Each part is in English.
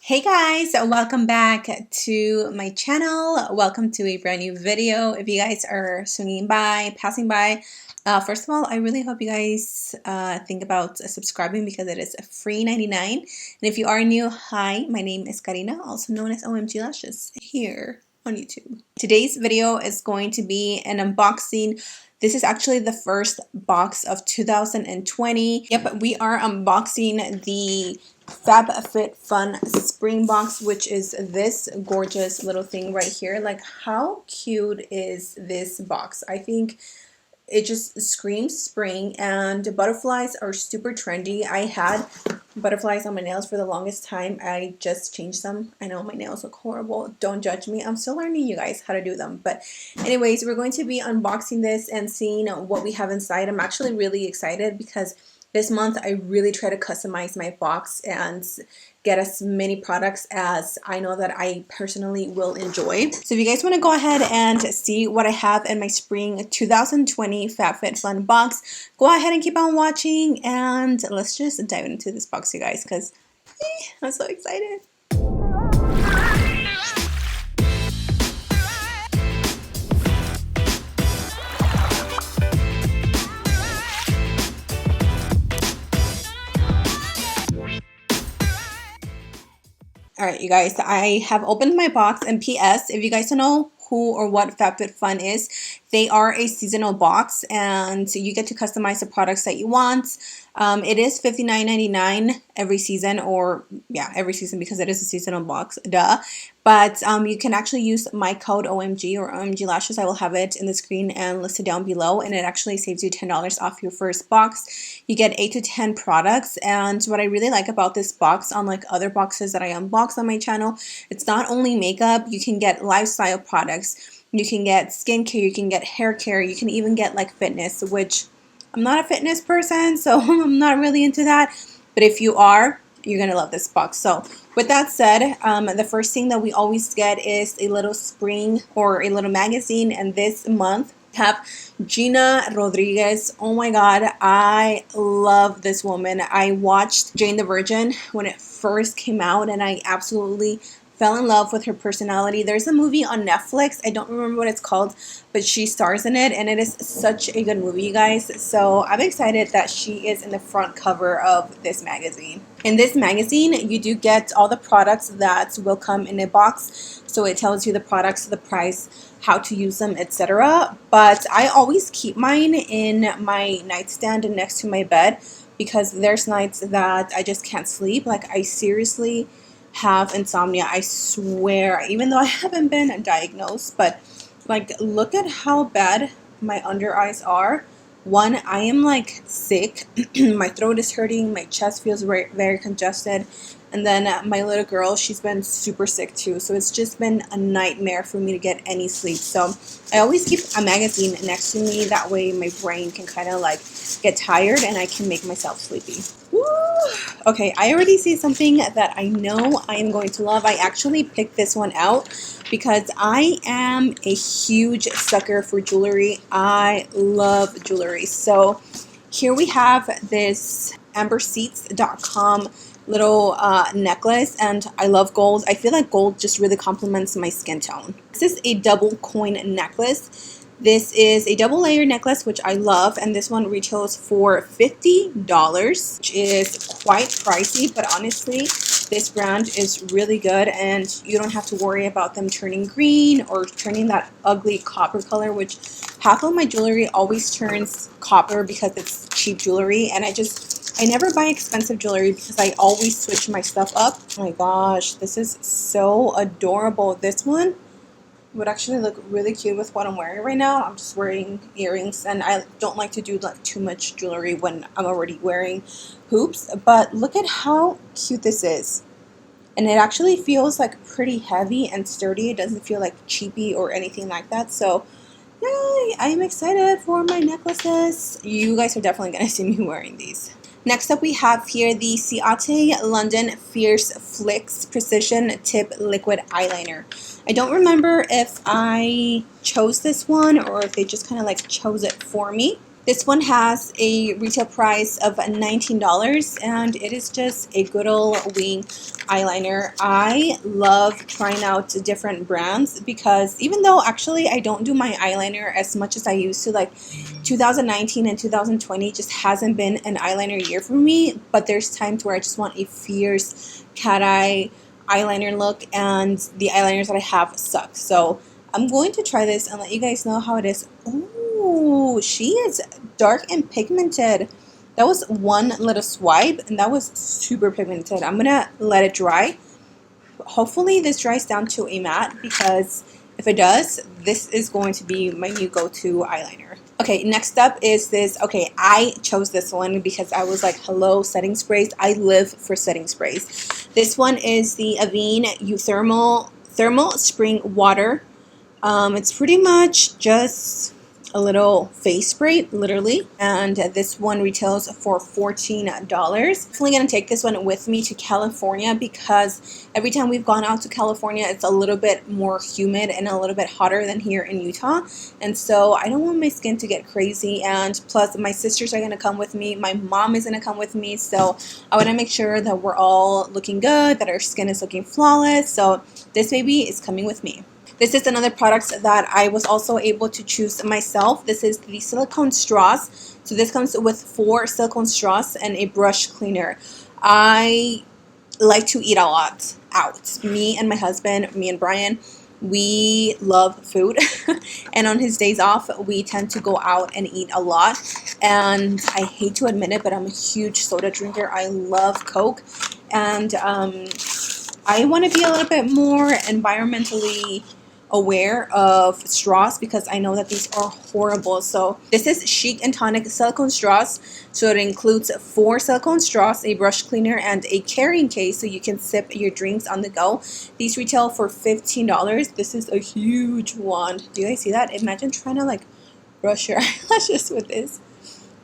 Hey guys, welcome back to my channel. Welcome to a brand new video. If you guys are swinging by, passing by, first of all, I really hope you guys think about subscribing because it is free 99. And if you are new, hi, my name is Karina, also known as Ohmglashes here on YouTube. Today's video is going to be an unboxing. This is actually the first box of 2020. Yep, we are unboxing the Fab Fit Fun spring box, which is this gorgeous little thing right here. Like, how cute is this box? I think it just screams spring, and butterflies are super trendy. I had butterflies on my nails for the longest time. I just changed them. I know my nails look horrible. Don't judge me. I'm still learning, you guys, how to do them. But anyways, we're going to be unboxing this and seeing what we have inside. I'm actually really excited because this month I really try to customize my box and get as many products as I know that I personally will enjoy. So if you guys want to go ahead and see what I have in my spring 2020 FabFitFun box, go ahead and keep on watching, and let's just dive into this box, you guys, because I'm so excited. Alright, you guys, I have opened my box, and PS, if you guys don't know who or what FabFitFun is, they are a seasonal box, and you get to customize the products that you want. It is $59.99 every season, or yeah, every season because it is a seasonal box, duh. But you can actually use my code OMG or OMG Lashes. I will have it in the screen and listed down below, and it actually saves you $10 off your first box. You get 8 to 10 products, and what I really like about this box, unlike other boxes that I unbox on my channel, it's not only makeup. You can get lifestyle products, you can get skincare, you can get hair care, you can even get like fitness, which I'm not a fitness person, so I'm not really into that. But if you are, you're going to love this box. So with that said, the first thing that we always get is a little spring or a little magazine. And this month we have Gina Rodriguez. Oh my God, I love this woman. I watched Jane the Virgin when it first came out, and I absolutely fell in love with her personality. There's a movie on Netflix, I don't remember what it's called, but she stars in it, and it is such a good movie, you guys. So I'm excited that she is in the front cover of this magazine. In this magazine, you do get all the products that will come in a box. So it tells you the products, the price, how to use them, etc. But I always keep mine in my nightstand next to my bed because there's nights that I just can't sleep. Like, I seriously have insomnia, I swear, even though I haven't been diagnosed. But like, look at how bad my under eyes are. One, I am like sick. My throat is hurting, my chest feels very, very congested, and then my little girl, she's been super sick too, so it's just been a nightmare for me to get any sleep. So I always keep a magazine next to me, that way my brain can kind of like get tired and I can make myself sleepy. Woo! Okay, I already see something that I know I am going to love. I actually picked this one out because I am a huge sucker for jewelry. I love jewelry. So here we have this amberseats.com little necklace, and I love gold. I feel like gold just really complements my skin tone. This is a double coin necklace. This is a double layer necklace, which I love, and this one retails for $50, which is quite pricey, but honestly, this brand is really good, and you don't have to worry about them turning green or turning that ugly copper color, which half of my jewelry always turns copper because it's cheap jewelry, and I never buy expensive jewelry because I always switch my stuff up. Oh my gosh, this is so adorable. This one would actually look really cute with what I'm wearing right now. I'm just wearing earrings, and I don't like to do like too much jewelry when I'm already wearing hoops. But look at how cute this is. And it actually feels like pretty heavy and sturdy. It doesn't feel like cheapy or anything like that. So yay, I am excited for my necklaces. You guys are definitely going to see me wearing these. Next up, we have here the Ciate London Fierce Flicks Precision Tip Liquid Eyeliner. I don't remember if I chose this one or if they just kind of like chose it for me. This one has a retail price of $19 and it is just a good old wing eyeliner. I love trying out different brands because even though actually I don't do my eyeliner as much as I used to, like 2019 and 2020 just hasn't been an eyeliner year for me, but there's times where I just want a fierce cat eye eyeliner look and the eyeliners that I have suck. So I'm going to try this and let you guys know how it is. Ooh, she is dark and pigmented. That was one little swipe and that was super pigmented. I'm gonna let it dry. Hopefully this dries down to a matte, because if it does, this is going to be my new go-to eyeliner. Okay, next up is this. Okay, I chose this one because I was like, hello, setting sprays. I live for setting sprays. This one is the Avene Thermal Spring Water. It's pretty much just a little face spray, literally, and this one retails for $14. I'm definitely gonna take this one with me to California because every time we've gone out to California, it's a little bit more humid and a little bit hotter than here in Utah, and so I don't want my skin to get crazy. And plus, my sisters are gonna come with me, my mom is gonna come with me, so I want to make sure that we're all looking good, that our skin is looking flawless. So this baby is coming with me. This is another product that I was also able to choose myself. This is the silicone straws. So this comes with 4 silicone straws and a brush cleaner. I like to eat a lot out. Me and my husband, me and Brian, we love food. And on his days off, we tend to go out and eat a lot. And I hate to admit it, but I'm a huge soda drinker. I love Coke. And I want to be a little bit more environmentally aware of straws because I know that these are horrible. So this is Chic and Tonic silicone straws. So it includes 4 silicone straws, a brush cleaner, and a carrying case so you can sip your drinks on the go. These retail for $15. This is a huge wand. Do you guys see that? Imagine trying to like brush your eyelashes with this.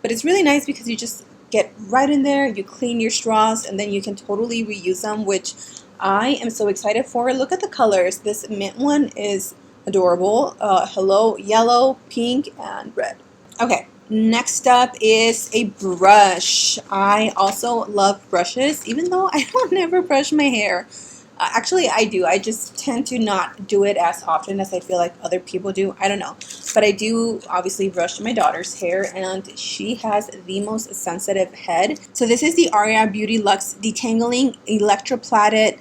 But it's really nice because you just get right in there, you clean your straws, and then you can totally reuse them, which I am so excited for. Look at the colors. This mint one is adorable. Hello, yellow, pink, and red. Okay, next up is a brush. I also love brushes, even though I don't ever brush my hair. Actually, I do. I just tend to not do it as often as I feel like other people do. I don't know. But I do obviously brush my daughter's hair, and she has the most sensitive head. So this is the Aria Beauty Luxe Detangling Electroplated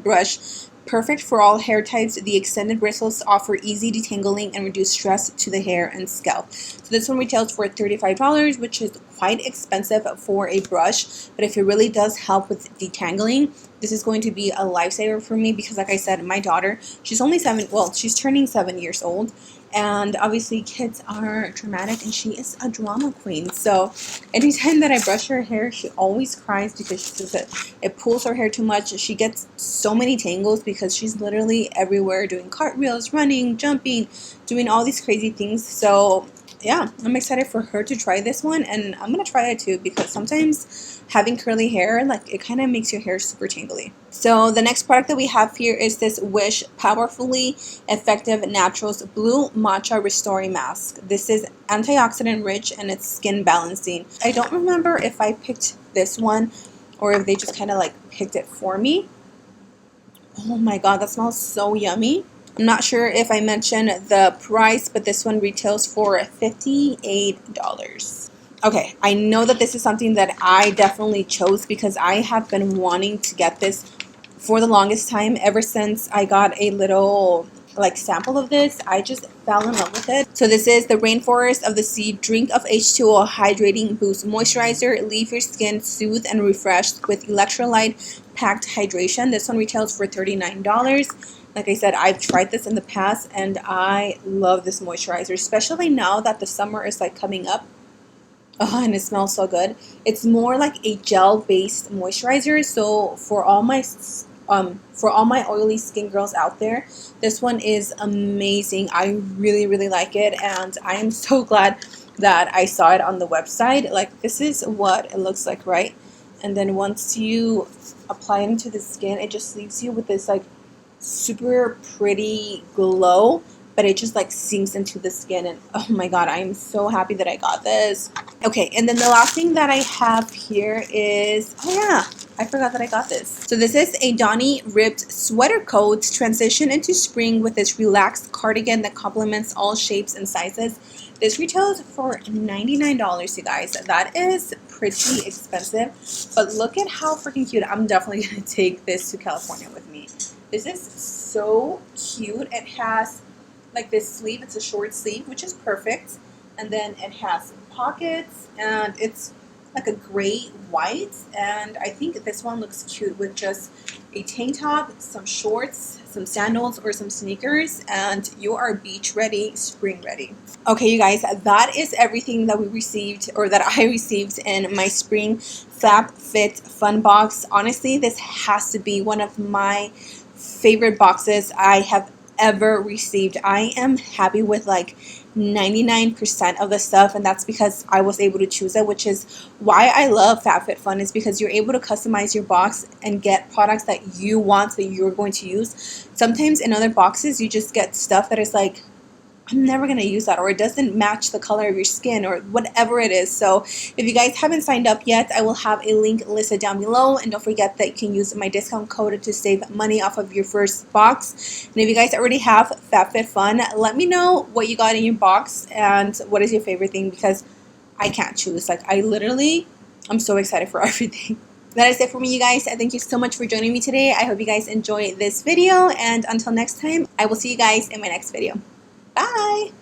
Brush. Perfect for all hair types. The extended bristles offer easy detangling and reduce stress to the hair and scalp. So this one retails for $35, which is quite expensive for a brush. But if it really does help with detangling, this is going to be a lifesaver for me because, like I said, my daughter, she's only 7, well, she's turning 7 years old. And obviously kids are dramatic and she is a drama queen. So anytime that I brush her hair, she always cries because she says that it pulls her hair too much. She gets so many tangles because she's literally everywhere doing cartwheels, running, jumping, doing all these crazy things. So yeah, I'm excited for her to try this one, and I'm gonna try it too because sometimes having curly hair, like, it kind of makes your hair super tangly. So the next product that we have here is this Wish Powerfully Effective Naturals Blue Matcha Restoring Mask. This is antioxidant rich and it's skin balancing. I don't remember if I picked this one or if they just kind of like picked it for me. Oh my god, that smells so yummy. I'm not sure if I mentioned the price, but this one retails for $58. Okay, I know that this is something that I definitely chose because I have been wanting to get this for the longest time. Ever since I got a little like sample of this, I just fell in love with it. So this is the Rainforest of the Sea Drink of H2O Hydrating Boost Moisturizer. Leave your skin soothed and refreshed with electrolyte packed hydration. This one retails for $39. Like I said, I've tried this in the past and I love this moisturizer, especially now that the summer is like coming up. Oh, and it smells so good. It's more like a gel-based moisturizer. So for all my oily skin girls out there, this one is amazing. I really, really like it, and I am so glad that I saw it on the website. Like, this is what it looks like, right? And then once you apply it into the skin, it just leaves you with this like super pretty glow but it just like sinks into the skin, and oh my god, I am so happy that I got this. Okay, and then the last thing that I have here is, oh yeah, I forgot that I got this. So this is a Donny ribbed sweater coat, transition into spring with this relaxed cardigan that complements all shapes and sizes. This retails for $99, you guys. That is pretty expensive, but look at how freaking cute. I'm definitely gonna take this to California with me. This is so cute. It has like this sleeve. It's a short sleeve, which is perfect, and then it has pockets, and it's like a gray white, and I think this one looks cute with just a tank top, some shorts, some sandals, or some sneakers, and you are beach ready, spring ready. Okay, you guys, that is everything that we received, or that I received in my spring Fab Fit Fun box. Honestly, this has to be one of my favorite boxes I have ever received. I am happy with like 99% of the stuff, and that's because I was able to choose it, which is why I love FabFitFun, is because you're able to customize your box and get products that you want, that you're going to use. Sometimes in other boxes you just get stuff that is like, I'm never going to use that, or it doesn't match the color of your skin, or whatever it is. So if you guys haven't signed up yet, I will have a link listed down below, and don't forget that you can use my discount code to save money off of your first box. And if you guys already have FabFitFun, let me know what you got in your box and what is your favorite thing, because I can't choose. Like, I'm so excited for everything. That is it for me, you guys. Thank you so much for joining me today. I hope you guys enjoyed this video, and until next time, I will see you guys in my next video. Bye!